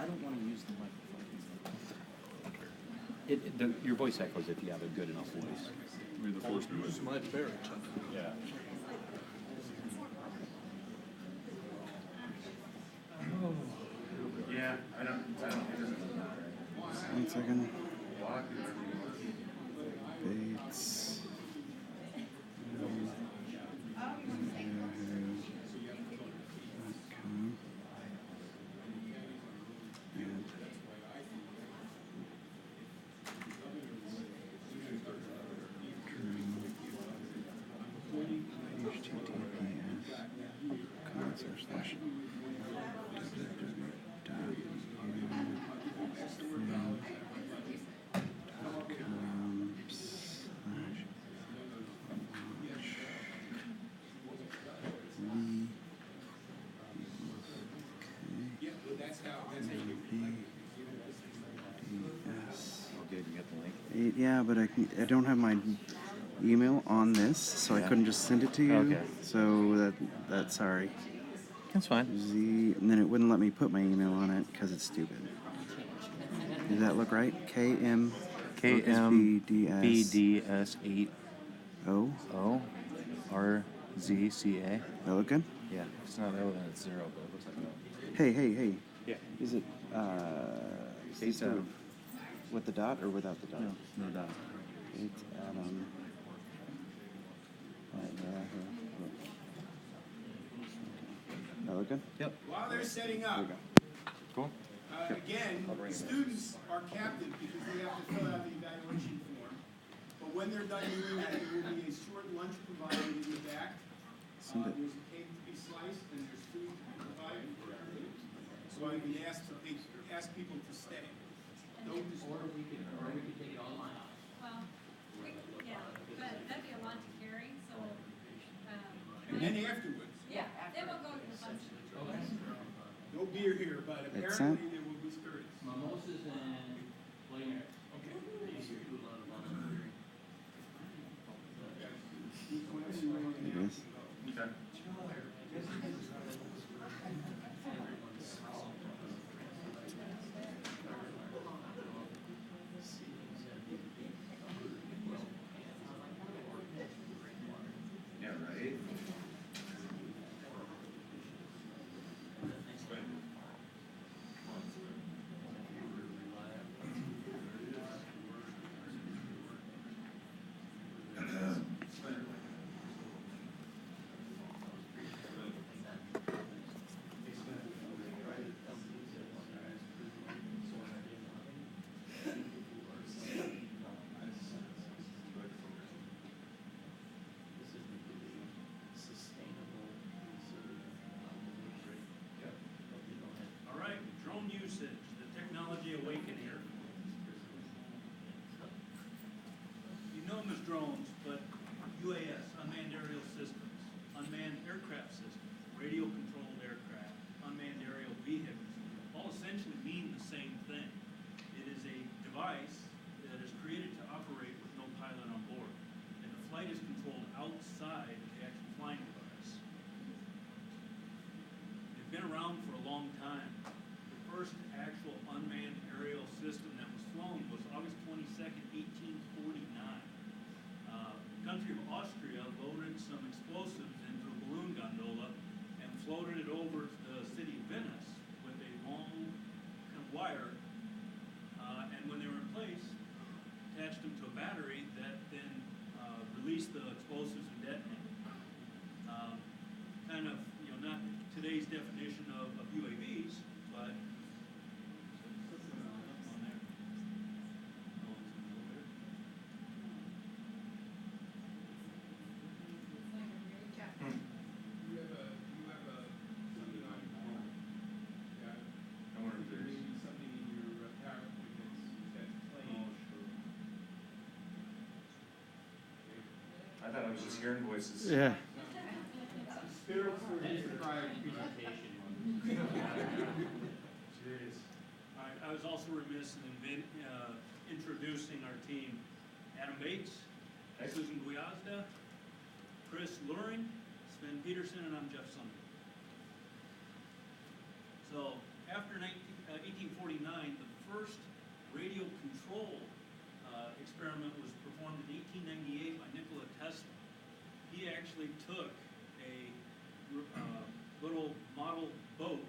I don't want to use the microphone. Your voice echoes if you have a good enough voice. You're the first one. Use my baritone. Yeah. Yeah, I don't. One second. Bates. Yeah, but I don't have my email on this, so I couldn't just send it to you. Okay. So that's sorry. That's fine. Z, and then it wouldn't let me put my email on it because it's stupid. Does that look right? KMBDS8 O. RZCA. That look good? Yeah, it's not O, then it's 0, but it looks like O. Hey. Yeah. Is it It's Adam. with the dot or without the dot? No dot. It's Adam. Right there. That look good? Yep. While they're setting up, There we go. Cool. again, students are captive because they have to fill out the evaluation form. But when they're done doing that, there will be a short lunch provided in the back. Send it. There's a cake to be sliced and there's food to be provided for everybody. So I've been asked people to stay. No disorder. Well, yeah, but that'd be a lot to carry, so, And then afterwards, then we'll go to the function. no beer here, but It's sent. apparently there will be spirits. Mimosas and Bloody Mary. Okay. These are two a lot of volunteering. It is. Okay. Yeah, right. All right, drone usage, the technology awakening. You know them as drones, but UAS, unmanned aerial systems, unmanned aircraft systems, radio-controlled aircraft, unmanned aerial vehicles, all essentially mean the same thing. It is a device that is created to operate with no pilot on board, and the flight is controlled outside of the actual flying device. They've been around for a long time. The first actual unmanned aerial system that was flown was August 22nd, 1849. The country of Austria loaded some explosives into a balloon gondola and floated it over to the city of Venice with a long kind of wire. And when they were in place, attached them to a battery that then released the explosives and detonated. Kind of, not today's definition of UAVs, but on there. No one's gonna go there. You have something on your phone. Yeah. I wonder if There may there's. be something in your PowerPoint that's playing. I thought I was just hearing voices. Yeah. Spirits are That is here. prior to presentation. Serious. All right, I was also remiss in introducing our team. Adam Bates, Susan Guiazda, Chris Luring, Sven Peterson, and I'm Jeff Sunday. So, after 18 1949, the first radio control experiment was performed in 1898 by Nikola Tesla. He actually took a little model boat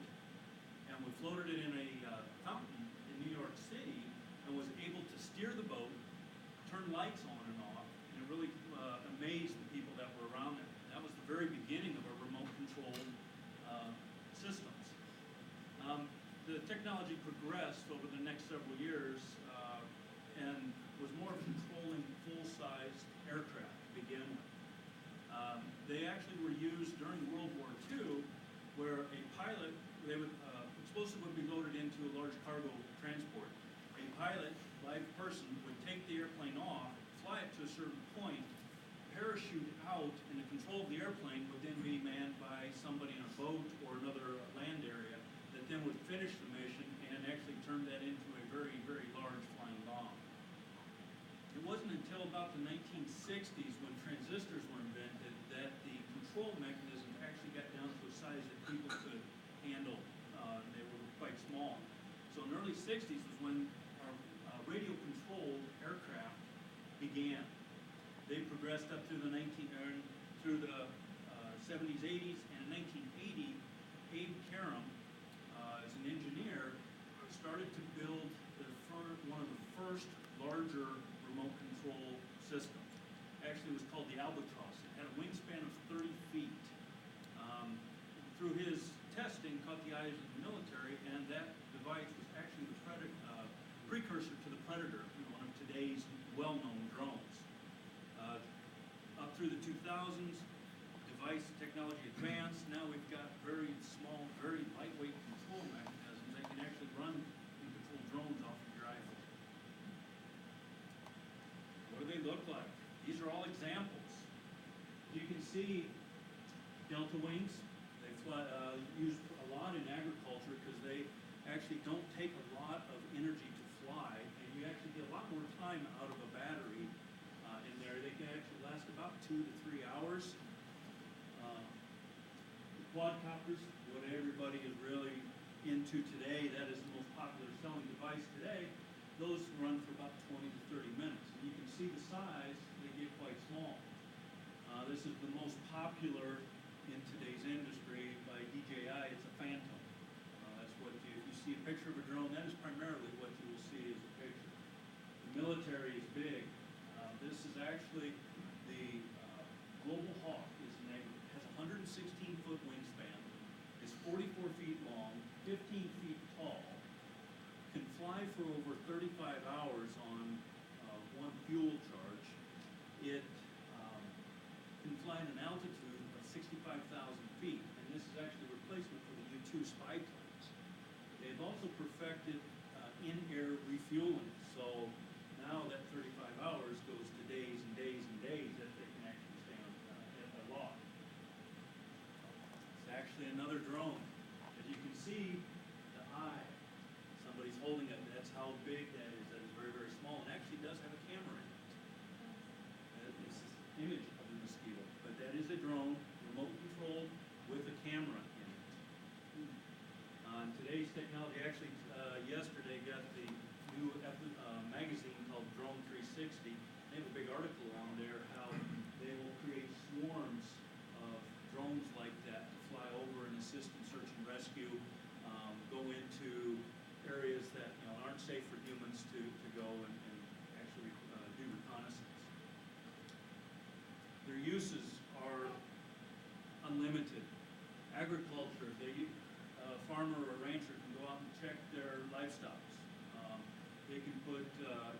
and we floated it in a fountain in New York City and was able to steer the boat, turn lights on and off, and it really amazed the people that were around it. That was the very beginning of our remote controlled systems. The technology progressed over the next several years and was more controlling full-sized aircraft to begin with. They actually were used during World War II, where a pilot, explosive would be loaded into a large cargo transport. A pilot, live person, would take the airplane off, fly it to a certain point, parachute out, and the control of the airplane would then be manned by somebody in a boat or another land area that then would finish the mission and actually turn that into a very, very large flying bomb. It wasn't until about the 1960s when transistors were invented that the control mechanism actually got down to a size that people could handle. They were quite small. So in the early 60s was when our radio-controlled aircraft began. They progressed up through the 70s, 80s, and in 1980, Abe Karam, as an engineer, started to build one of the first larger remote control systems. Actually, it was called the Albatross. It had a wingspan of 30 feet. Through his testing, caught the eyes of the military, and that device was actually the precursor to the Predator, one of today's well-known drones. Up through the 2000s, device technology advanced. Now we've got very small, very lightweight control mechanisms that can actually run and control drones off of your iPhone. What do they look like? These are all examples. You can see delta wings. They fly, used a lot in agriculture because they actually don't take a lot of energy to fly, and you actually get a lot more time out of a battery in there. They can actually last about 2 to 3 hours. The quadcopters, what everybody is really into today, that is the most popular selling device today, those run for about 20 to 30 minutes. And you can see the size, they get quite small. This is the most popular in today's industry by DJI. It's a Phantom. That's what if you see a picture of a drone, that is primarily what you will see as a picture. The military is big. This is actually the Global Hawk. Has a 116-foot wingspan, is 44 feet long, 15 feet tall, can fly for over 35 hours on one fuel charge. It can fly at an altitude of 65,000 feet, and this is actually a replacement for the U-2 spy planes. They've also perfected in-air refueling, so now that 35 hours goes to days and days and days that they can actually stay on aloft. It's actually another drone. As you can see, the eye, somebody's holding it, that's how big that is. That is very, very small, and actually does have a camera in it. This is an image of the mosquito, but that is a drone, remote controlled, with a camera in it. Today's technology, actually yesterday got the new magazine called Drone 360. They have a big article on there how they will create swarms of drones like that to fly over and assist in search and rescue, go into areas that aren't safe for humans to go and actually do reconnaissance. Their uses are unlimited. Agriculture, a farmer or a rancher can go out and check their livestock. They can put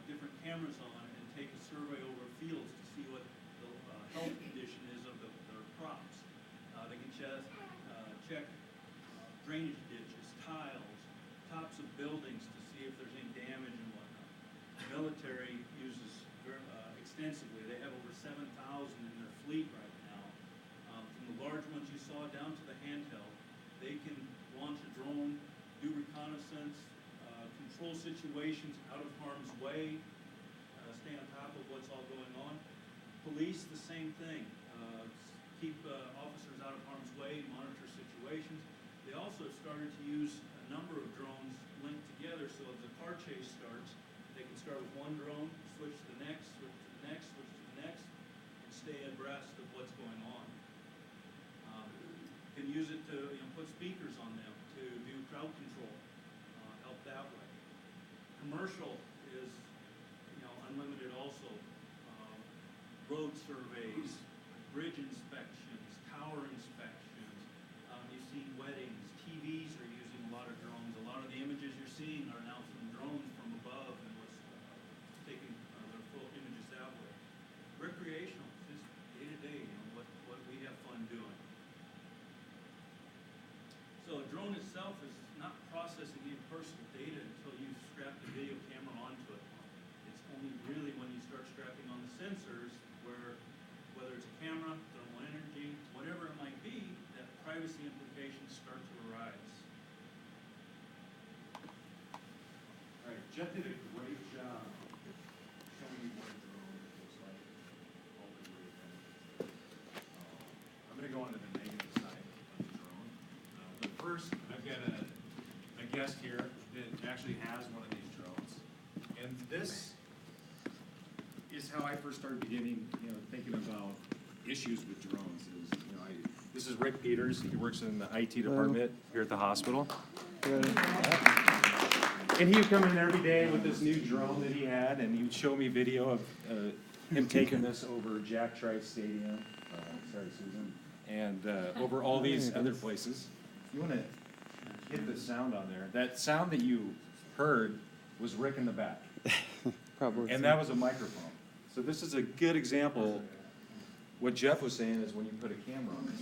different cameras on and take a survey over fields to see what the health condition is of their crops. They can check drainage ditches, tiles, tops of buildings to see if there's any damage and whatnot. The military uses extensively. They have over 7,000 in their fleet right now. From the large ones you saw down to the handheld, they can launch a drone, do reconnaissance, control situations out of harm's way, stay on top of what's all going on. Police, the same thing. Keep officers out of harm's way, monitor situations. They also started to use a number of drones linked together, so as the car chase starts, they can start with one drone, switch to the next, switch to the next, switch to the next, and stay abreast of what's going on. Can use it to, put speakers on them to do crowd control, help that way. Commercial is, unlimited also. Road surveys, bridge inspections, tower inspections. You've seen weddings, TVs are using a lot of drones. A lot of the images you're seeing are now from drones from above and was taking their full images that way. Recreational, just day to day, what we have fun doing. So a drone itself is not processing any personal data until you strap the video camera onto it. It's only really when you start strapping on the sensors where, whether it's a camera, thermal energy, whatever it might be, that privacy implications start to arise. All right, Jeff did a great job showing you what a drone looks like. I'm gonna go on to the negative side of the drone. But first, I've got a guest here that actually has one of these drones. And this is how I first started beginning, thinking about issues with drones. This is Rick Peters. He works in the IT department here at the hospital. And he would come in every day with this new drone that he had, and he would show me video of him taking this over Jack Trice Stadium, sorry Susan, and over all these other places. You want to hit the sound on there. That sound that you heard was Rick in the back. Probably. And that was a microphone. So this is a good example. What Jeff was saying is when you put a camera on this.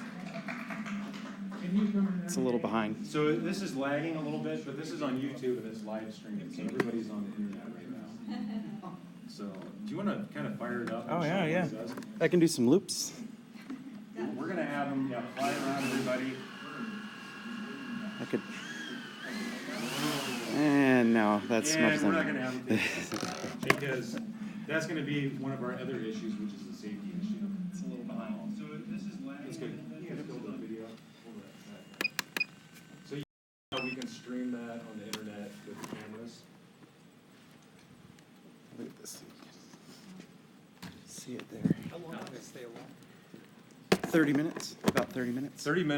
It's a little behind. So this is lagging a little bit, but this is on YouTube and it's live streaming. So everybody's on the internet right now. So do you want to kind of fire it up? and Oh, show yeah, what yeah. it does? I can do some loops. We're going to have them fly around everybody. I could. And no, that's And much we're not time. going to have them take because that's going to be one of our other issues, which is the safety issue. It's a little behind. So this is lagging. That's good. You guys build a video. So we can stream that on the internet with the cameras. Look at this. See it there. How long did it stay alive? 30 minutes. About 30 minutes. 30 minutes.